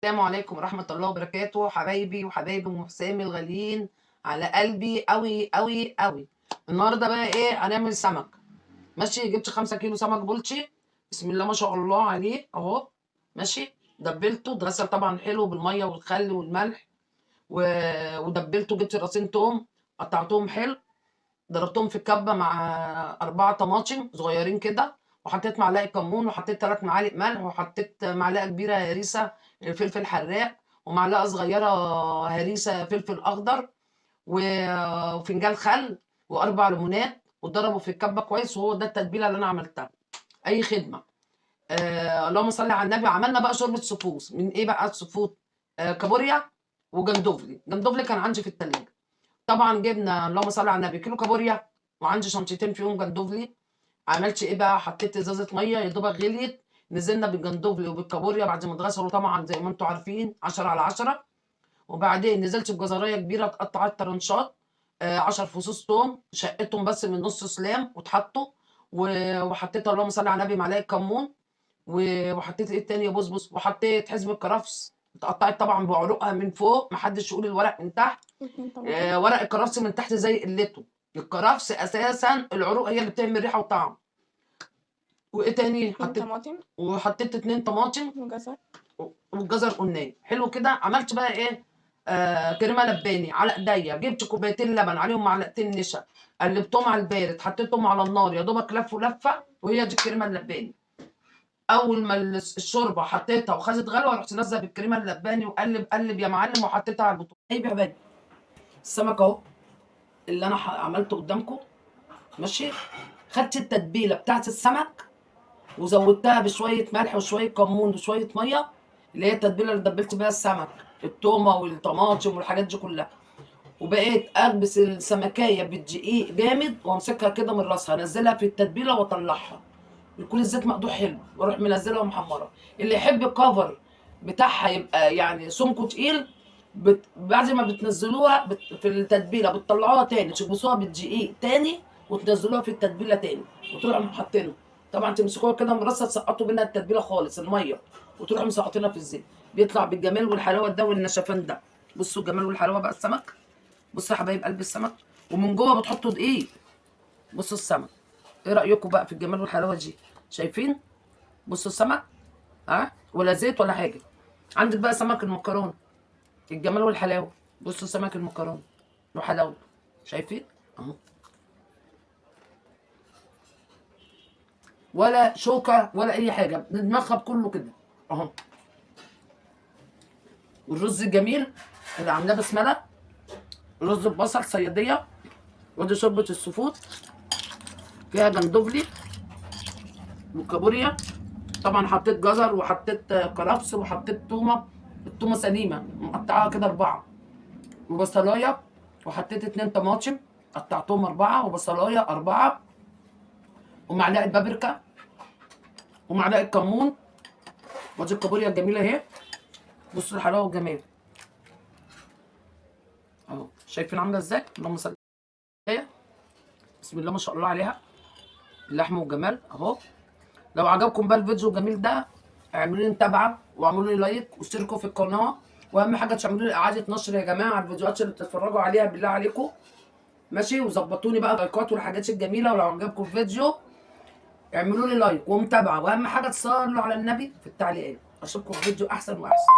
السلام عليكم ورحمة الله وبركاته، حبايبي وحبايب أم حسام الغاليين على قلبي أوي أوي أوي. النهارده بقى إيه هنعمل سمك. ماشي، جبت 5 كيلو سمك بلطي. بسم الله ما شاء الله عليه أهو. ماشي، دبلته اتغسل طبعا حلو بالمية والخل والملح ودبلته. جبت راسين توم قطعتهم حلو، ضربتهم في الكبة مع 4 طماطم صغيرين كده، وحطيت معلقة كمون وحطيت 3 معالق ملح وحطيت معلقة كبيرة هريسة فلفل حراق ومعلقة صغيرة هريسة فلفل أخضر وفنجان خل وأربع ليمونات وضربوا في الكبة كويس. وهو ده التتبيلة اللي أنا عملتها. أي خدمة. اللهم صل على النبي. عملنا بقى شوربة سفوس. من إيه بقى السفوس؟ كابوريا وجندوفلي. جندوفلي كان عندي في التلاجة. طبعا جبنا اللهم صل على النبي كيلو كابوريا وعندي شنطتين فيهم جندوفلي. عملت ايه بقى؟ حطيت ازازه ميه يا دوبك غليت، نزلنا بالجندوفلي وبالكابوريا بعد ما اتغسلوا طبعا زي ما انتم عارفين 10 على 10. وبعدين نزلت بجزريه كبيره اتقطعت طرنشات، 10 فصوص توم شقتهم بس من نص سلام واتحطوا. وحطيت اللهم صل على النبي معلقه كمون. وحطيت ايه تاني يا بصبص، وحطيت حزمه كرفس اتقطعت طبعا بعروقها من فوق، محدش يقول الورق من تحت. 2 طماطم. ورق الكرفس من تحت زي قلته. الكرفس اساسا العروق هي اللي بتعمل ريحه وطعم. وايه تاني 2 حطيت؟ طماطم وحطيت 2 طماطم وجزر. والجزر قلناه حلو كده. عملت بقى ايه؟ كريمه لباني على ايديا. جبت كوبايتين لبن عليهم معلقتين نشا، قلبتهم على البارد، حطيتهم على النار يا دوبك لفوا لفه، وهي دي الكريمه اللباني. اول ما الشوربه حطيتها وخدت غلوه رحت نازله بالكريمه اللباني وقلب قلب يا معلم وحطيتها على البطاطس. طيب يا حبايبي، السمك اهو اللي انا عملته قدامكم. ماشي، خدت التتبيله بتاعت السمك وزودتها بشويه ملح وشويه كمون وشويه ميه، اللي هي التتبيله اللي دبلت بيها السمك، التومه والطماطم والحاجات دي كلها. وبقيت البس السمكايه بالدقيق جامد وامسكها كده من راسها، انزلها في التتبيله واطلعها، يكون الزيت مقدوح حلو، واروح منزلها ومحمره. اللي يحب الكفر بتاعها يبقى يعني سمكه تقيل، بعد ما بتنزلوها في التتبيله بتطلعوها تاني تشبسوها بالدقيق تاني وتنزلوها في التتبيله تاني وتروحوا حاطينها. طبعا تمسكوها كده من راسها تسقطوا منها التتبيله خالص الميه وتروحوا مسقطينها في الزيت. بيطلع بالجمال والحلاوه ده والنشفان ده. بصوا الجمال والحلاوه بقى السمك. بصوا يا حبايب قلب السمك، ومن جوه بتحطوا دقيق. بصوا السمك، ايه رايكم بقى في الجمال والحلاوه دي؟ شايفين؟ بصوا السمك، ولا زيت ولا حاجه. عندك بقى سمك المكرونه، الجمال والحلاوه. بصوا سمك المكرونه وحلاوته، شايفين اهو، ولا شوكه ولا اي حاجه، بندمخها بكله كده اهو. والرز الجميل اللي عاملاه بسمله، رز ببصل صياديه. ودي شوربه السفود فيها جندوفلي وكابوريا. طبعا حطيت جزر وحطيت كرفس وحطيت تومه، التومه سليمه مقطعاها كده 4، وبصلايه، وحطيت 2 طماطم قطعتهم 4 وبصلايه 4 ومعلقه بابريكا ومعلقه كمون. ودي الكابوريا الجميله اهي. بصوا الحلاوه والجمال اهو، شايفين عامله ازاي؟ اللهم صل على. بسم الله ما شاء الله عليها، اللحمه والجمال اهو. لو عجبكم بقى الفيديو الجميل ده اعملوا لي متابعه واعملوا لي لايك واشتركوا في القناه، واهم حاجه تعملوا لي اعاده نشر يا جماعه على الفيديوهات اللي بتتفرجوا عليها بالله عليكم. ماشي، وظبطوني بقى لايكات والحاجات الجميله. ولو عجبكم الفيديو اعملوا لي لايك ومتابعه، واهم حاجه تصلوا على النبي في التعليقات. اشوفكم في فيديو احسن واحسن.